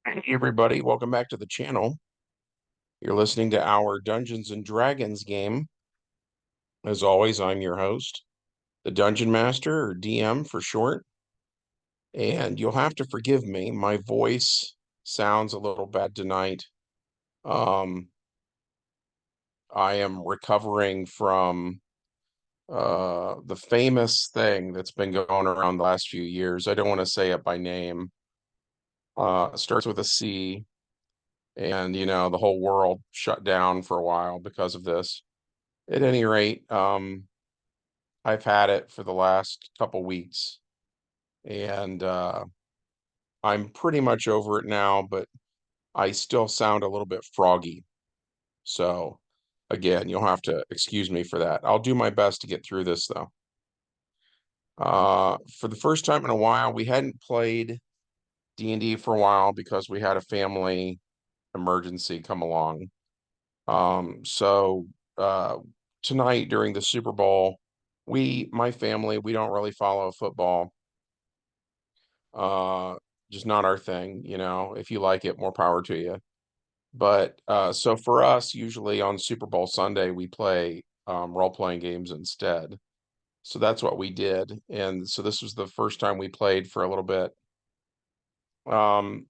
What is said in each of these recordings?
Hey everybody, welcome back to the channel. You're listening to our Dungeons and Dragons game. As always, I'm your host, the Dungeon Master, or DM for short. And you'll have to forgive me. My voice sounds a little bad tonight. Um, I am recovering from the famous thing that's been going around the last few years. I don't want to say it by name. It starts with a C, and the whole world shut down for a while because of this. At any rate, I've had it for the last couple weeks, and I'm pretty much over it now, but I still sound a little bit froggy. So, again, you'll have to excuse me for that. I'll do my best to get through this, though. For the first time in a while, we hadn't played D&D for a while because we had a family emergency come along. So tonight during the Super Bowl, my family, we don't really follow football. Uh, just not our thing, If you like it, more power to you. But so for us, usually on Super Bowl Sunday, we play role-playing games instead. So that's what we did. And so this was the first time we played for a little bit. Um,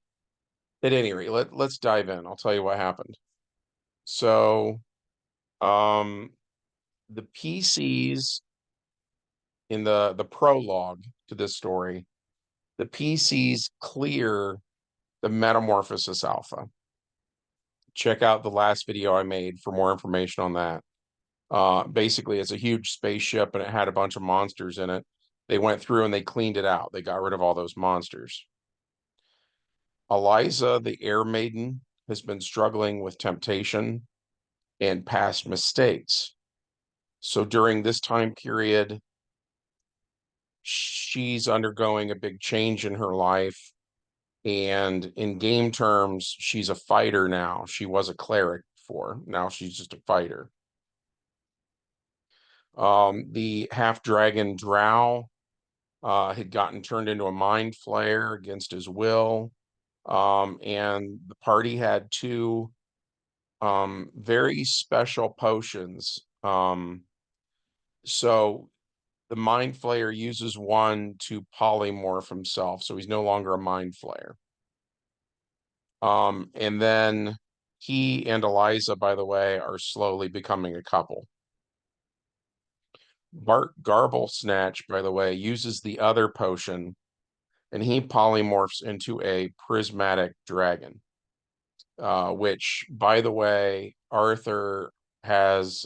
at any rate, let's dive in. I'll tell you what happened. So um, the PCs in the prologue to this story, the PCs clear the Metamorphosis Alpha. Check out the last video I made for more information on that. Basically, it's a huge spaceship and it had a bunch of monsters in it. They went through and they cleaned it out. They got rid of all those monsters. Eliza, the Air Maiden, has been struggling with temptation and past mistakes. So during this time period, she's undergoing a big change in her life. And in game terms, she's a fighter now. She was a cleric before. Now she's just a fighter. The half dragon Drow had gotten turned into a mind flayer against his will. And the party had two very special potions. So the mind flayer uses one to polymorph himself, so he's no longer a mind flayer. And then he and Eliza, by the way, are slowly becoming a couple. Bart Garblesnatch, by the way, uses the other potion and he polymorphs into a prismatic dragon, which, by the way, Arthur has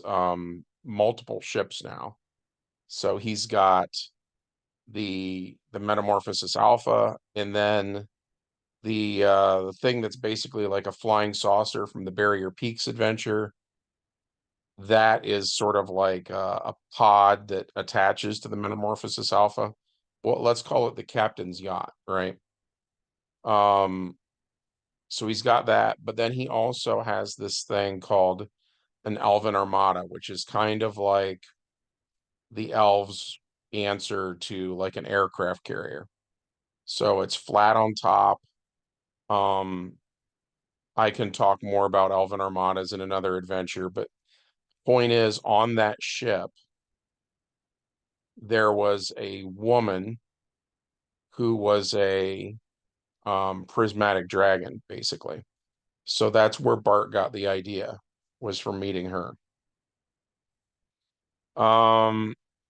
multiple ships now. So he's got the Metamorphosis Alpha, and then the thing that's basically like a flying saucer from the Barrier Peaks adventure. That is sort of like a pod that attaches to the Metamorphosis Alpha. Well, let's call it the captain's yacht, right? Um, so he's got that, but then he also has this thing called an Elven Armada, which is kind of like the elves' answer to like an aircraft carrier. So it's flat on top. Um, I can talk more about Elven Armadas in another adventure, but point is, on that ship, there was a woman who was a prismatic dragon, basically. So that's where Bart got the idea, was from meeting her.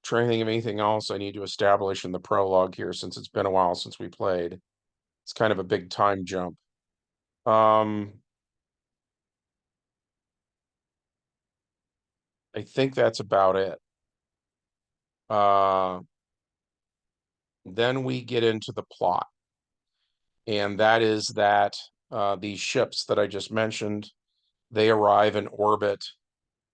Trying to think of anything else I need to establish in the prologue here since it's been a while since we played. It's kind of a big time jump. Um, I think that's about it. Uh, then we get into the plot, and that is that these ships that I just mentioned, they arrive in orbit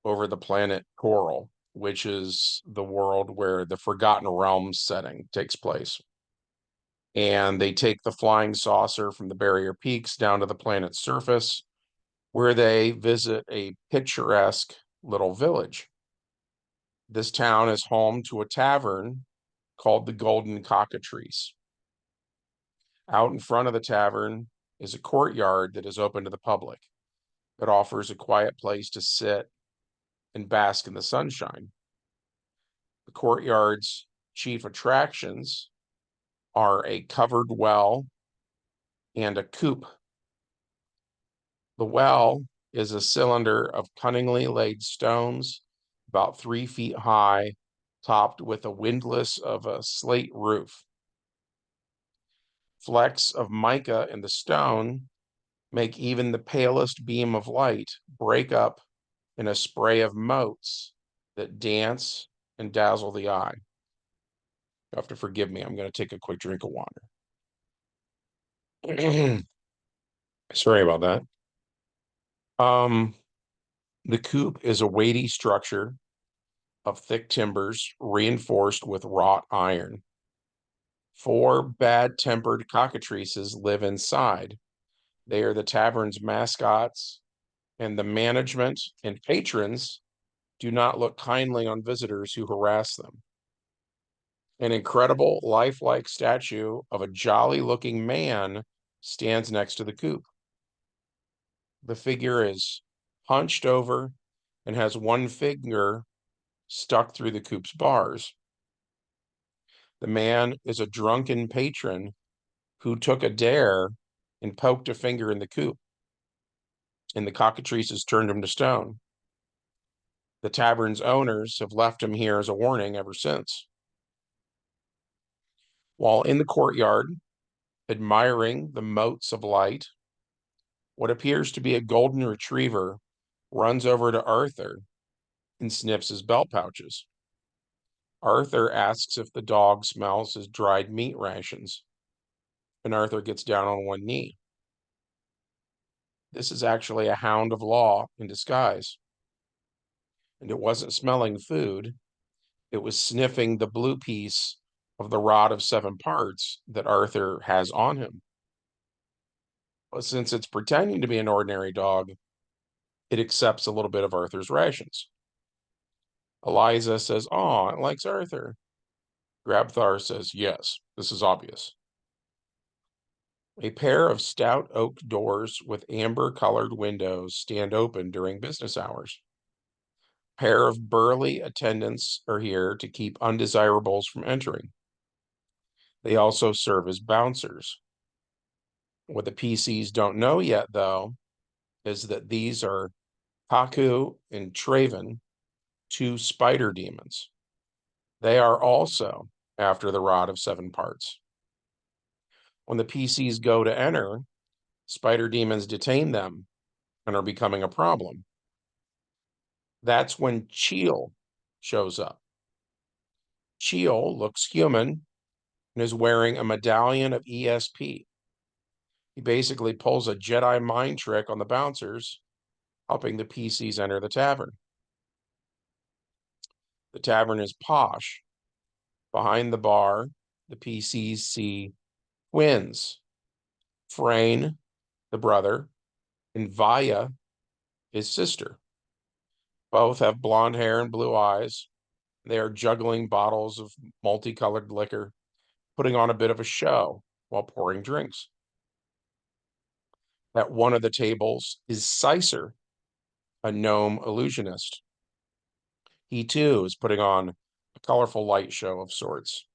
over the planet Coral, which is the world where the Forgotten Realms setting takes place. And they take the flying saucer from the Barrier Peaks down to the planet's surface, where they visit a picturesque little village. This town is home to a tavern called the Golden Cockatrice. Out in front of the tavern is a courtyard that is open to the public. It offers a quiet place to sit and bask in the sunshine. The courtyard's chief attractions are a covered well and a coop. The well is a cylinder of cunningly laid stones, about 3 feet high, topped with a windlass of a slate roof. Flecks of mica in the stone make even the palest beam of light break up in a spray of motes that dance and dazzle the eye. You have to forgive me. I'm going to take a quick drink of water. Sorry about that. The coop is a weighty structure of thick timbers reinforced with wrought iron. 4 bad-tempered cockatrices live inside. They are the tavern's mascots, and the management and patrons do not look kindly on visitors who harass them. An incredible lifelike statue of a jolly-looking man stands next to the coop. The figure is hunched over and has one finger stuck through the coop's bars. The man is a drunken patron who took a dare and poked a finger in the coop, and the cockatrices turned him to stone. The tavern's owners have left him here as a warning ever since. While in the courtyard, admiring the motes of light, what appears to be a golden retriever runs over to Arthur and sniffs his belt pouches. Arthur asks if the dog smells his dried meat rations, and Arthur gets down on one knee. This is actually a hound of law in disguise, and it wasn't smelling food, it was sniffing the blue piece of the rod of 7 parts that Arthur has on him. But since it's pretending to be an ordinary dog, it accepts a little bit of Arthur's rations. Eliza says, "Oh, it likes Arthur." Grabthar says, "Yes, this is obvious." A pair of stout oak doors with amber-colored windows stand open during business hours. A pair of burly attendants are here to keep undesirables from entering. They also serve as bouncers. What the PCs don't know yet, though, is that these are Haku and Traven, 2 spider demons. They are also after the rod of 7 parts. When the PCs go to enter, spider demons detain them and are becoming a problem. That's when Cheel shows up. Cheel looks human and is wearing a medallion of ESP. He basically pulls a Jedi mind trick on the bouncers, helping the PCs enter the tavern. The tavern is posh. Behind the bar, the PCs see twins, Frayne, the brother, and Vaya, his sister. Both have blonde hair and blue eyes. They are juggling bottles of multicolored liquor, putting on a bit of a show while pouring drinks. At one of the tables is Sicer, a gnome illusionist. He too is putting on a colorful light show of sorts.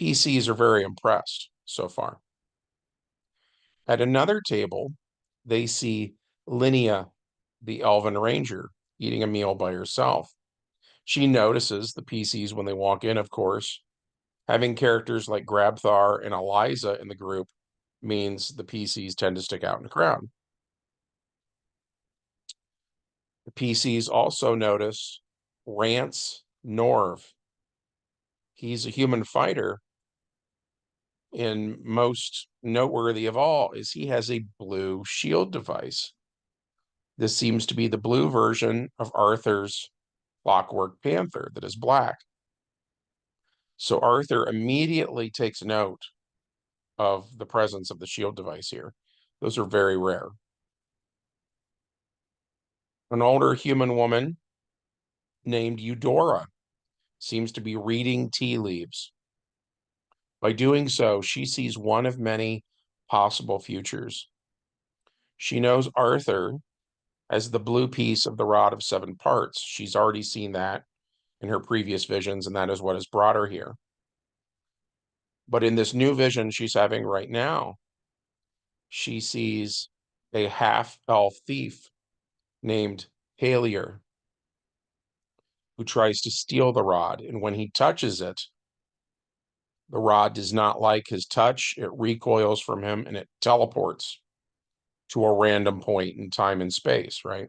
PCs are very impressed so far. At another table, they see Linnea, the elven ranger, eating a meal by herself. She notices the PCs when they walk in, of course. Having characters like Grabthar and Eliza in the group means the PCs tend to stick out in the crowd. The PCs also notice Rance Norv. He's a human fighter, and most noteworthy of all is he has a blue shield device. This seems to be the blue version of Arthur's Clockwork Panther that is black. So Arthur immediately takes note of the presence of the shield device here. Those are very rare. An older human woman named Eudora seems to be reading tea leaves. By doing so, she sees one of many possible futures. She knows Arthur as the blue piece of the rod of 7 parts. She's already seen that in her previous visions, and that is what has brought her here. But in this new vision she's having right now, she sees a half-elf thief named Halier who tries to steal the rod. And when he touches it, the rod does not like his touch. It recoils from him and it teleports to a random point in time and space, right?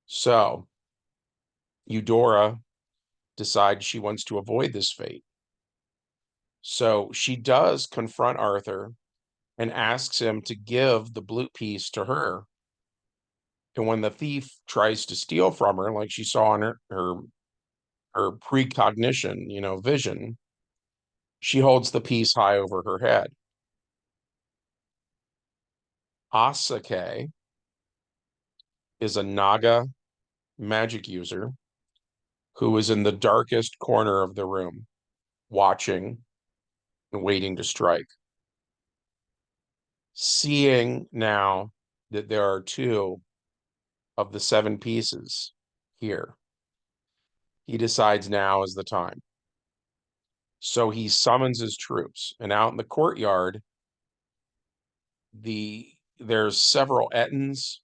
So Eudora decides she wants to avoid this fate. So she does confront Arthur and asks him to give the blue piece to her. And when the thief tries to steal from her, like she saw in her precognition, vision, she holds the piece high over her head. Asake is a Naga magic user who is in the darkest corner of the room, watching and waiting to strike. Seeing now that there are 2 of the 7 pieces here, he decides now is the time. So he summons his troops, and out in the courtyard, there's several Ettins,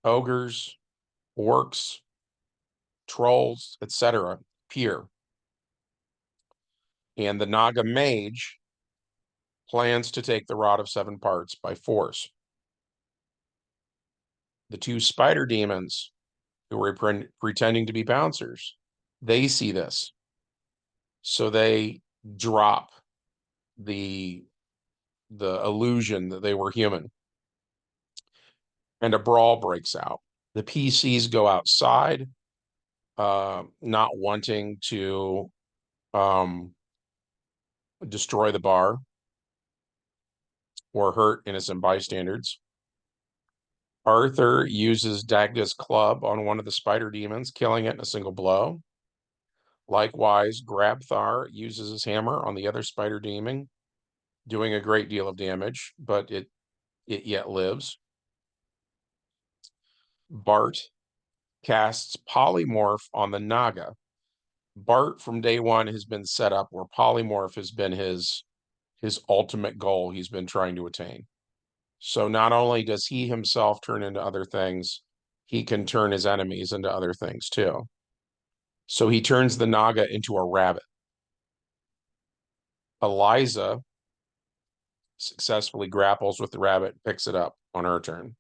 ogres, orcs, trolls, etc. appear. And the Naga mage plans to take the rod of 7 parts by force. The 2 spider demons who were pretending to be bouncers, they see this. So they drop the illusion that they were human. And a brawl breaks out. The PCs go outside, not wanting to destroy the bar or hurt innocent bystanders. Arthur uses Dagda's club on one of the spider demons, killing it in a single blow. Likewise, Grabthar uses his hammer on the other spider demon, doing a great deal of damage, but it yet lives. Bart casts Polymorph on the Naga. Bart from day one has been set up where Polymorph has been his ultimate goal he's been trying to attain. So not only does he himself turn into other things, he can turn his enemies into other things too. So he turns the Naga into a rabbit. Eliza successfully grapples with the rabbit, picks it up on her turn.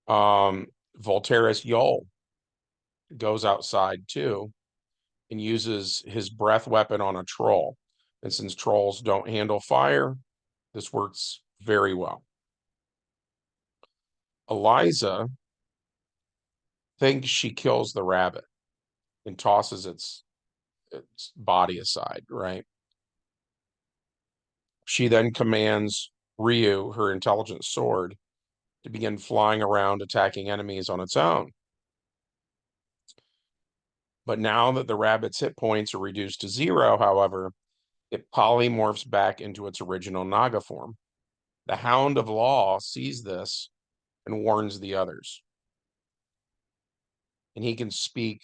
Voltaris Yol goes outside too and uses his breath weapon on a troll. And since trolls don't handle fire, this works very well. Eliza thinks she kills the rabbit and tosses its body aside, right? She then commands Ryu, her intelligent sword, to begin flying around attacking enemies on its own. But now that the rabbit's hit points are reduced to 0, however, it polymorphs back into its original Naga form. The Hound of Law sees this and warns the others. And he can speak,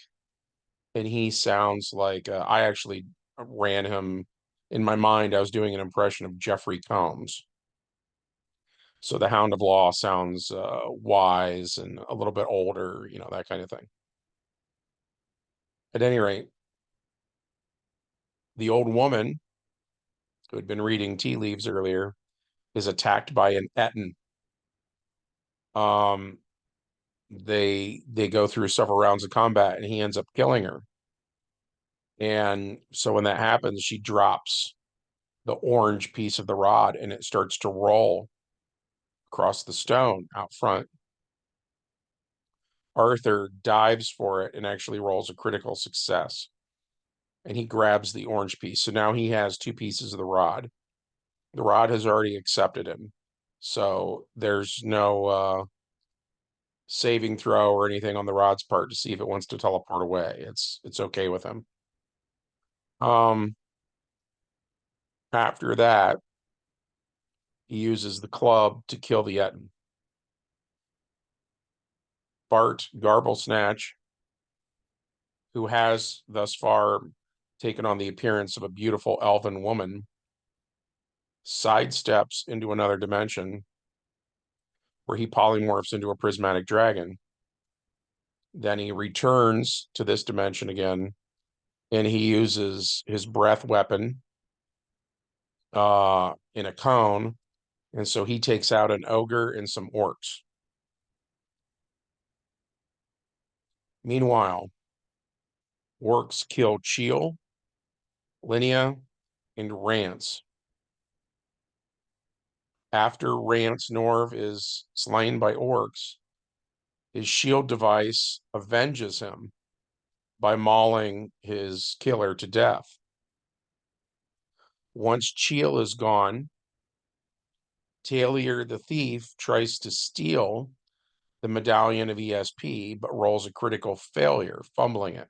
and he sounds like I actually ran him in my mind. I was doing an impression of Jeffrey Combs. So the Hound of Law sounds wise and a little bit older, that kind of thing. At any rate, the old woman who had been reading tea leaves earlier is attacked by an Ettin. They go through several rounds of combat, and he ends up killing her. And so when that happens, she drops the orange piece of the rod, and it starts to roll across the stone out front. Arthur dives for it and actually rolls a critical success. And he grabs the orange piece. So now he has 2 pieces of the rod. The rod has already accepted him. So there's no saving throw or anything on the rod's part to see if it wants to teleport away. It's okay with him. After that, He uses the club to kill the Etten. Bart Garblesnatch, who has thus far taken on the appearance of a beautiful elven woman, sidesteps into another dimension where he polymorphs into a prismatic dragon. Then he returns to this dimension again, and he uses his breath weapon in a cone, and so he takes out an ogre and some orcs. Meanwhile, orcs kill Cheel, Linnea, and Rance. After Rance Norv is slain by orcs, his shield device avenges him by mauling his killer to death. Once Cheel is gone, Tailier the thief tries to steal the medallion of ESP, but rolls a critical failure, fumbling it.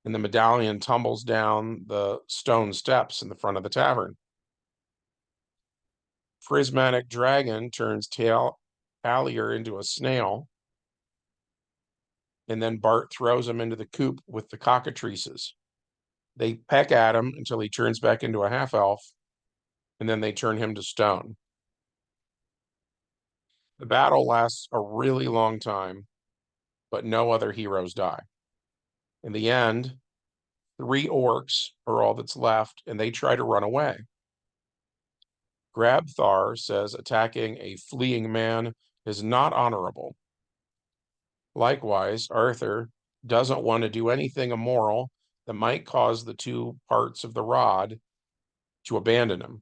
And the medallion tumbles down the stone steps in the front of the tavern. Prismatic Dragon turns Tailier into a snail, and then Bart throws him into the coop with the Cockatrices. They peck at him until he turns back into a half-elf, and then they turn him to stone. The battle lasts a really long time, but no other heroes die. In the end, 3 orcs are all that's left, and they try to run away. Grabthar says attacking a fleeing man is not honorable. Likewise, Arthur doesn't want to do anything immoral that might cause the 2 parts of the rod to abandon him.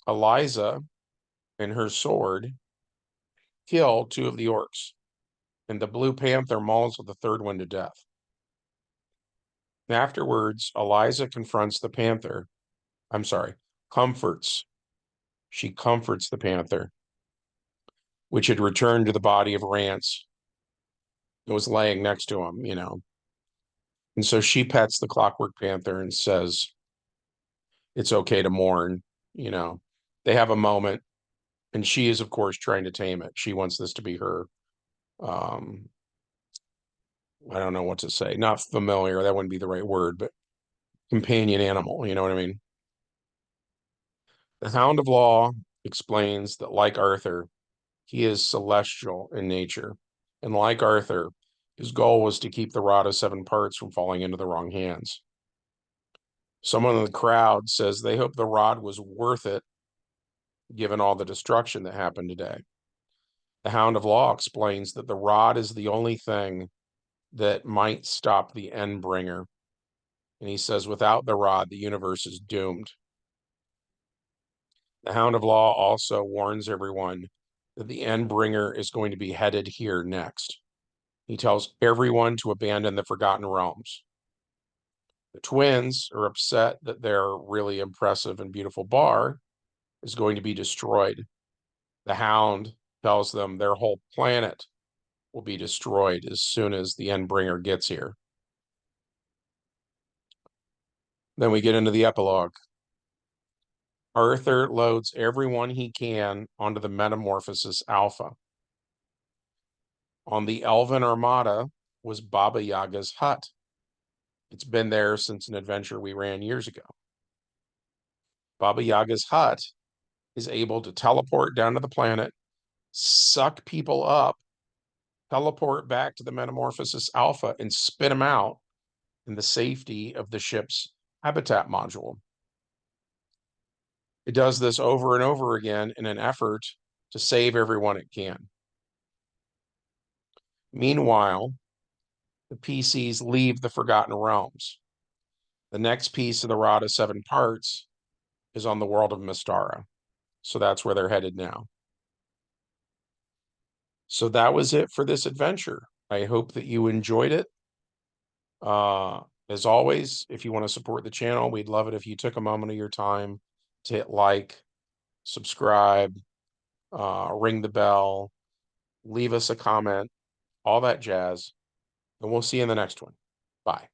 Eliza and her sword kill 2 of the orcs, and the Blue Panther mauls the 3rd one to death. Afterwards, Eliza confronts the panther. Comforts. She comforts the panther, which had returned to the body of Rance. It was laying next to him, And so she pets the Clockwork Panther and says, it's okay to mourn, They have a moment, and she is, of course, trying to tame it. She wants this to be her, I don't know what to say, not familiar, that wouldn't be the right word, but companion animal, you know what I mean? The Hound of Law explains that, like Arthur, he is celestial in nature. And like Arthur, his goal was to keep the rod of 7 parts from falling into the wrong hands. Someone in the crowd says they hope the rod was worth it, given all the destruction that happened today. The Hound of Law explains that the rod is the only thing that might stop the Endbringer. And he says, without the rod, the universe is doomed. The Hound of Law also warns everyone that the Endbringer is going to be headed here next. He tells everyone to abandon the Forgotten Realms. The twins are upset that their really impressive and beautiful bar is going to be destroyed. The Hound tells them their whole planet will be destroyed as soon as the Endbringer gets here. Then we get into the epilogue. Arthur loads everyone he can onto the Metamorphosis Alpha. On the Elven Armada was Baba Yaga's hut. It's been there since an adventure we ran years ago. Baba Yaga's hut is able to teleport down to the planet, suck people up, teleport back to the Metamorphosis Alpha, and spit them out in the safety of the ship's habitat module. It does this over and over again in an effort to save everyone it can. Meanwhile, the PCs leave the Forgotten Realms. The next piece of the Rod of 7 Parts is on the world of Mystara. So that's where they're headed now. So that was it for this adventure. I hope that you enjoyed it. As always, if you want to support the channel, we'd love it if you took a moment of your time to hit like, subscribe, ring the bell, leave us a comment, all that jazz. And we'll see you in the next one. Bye.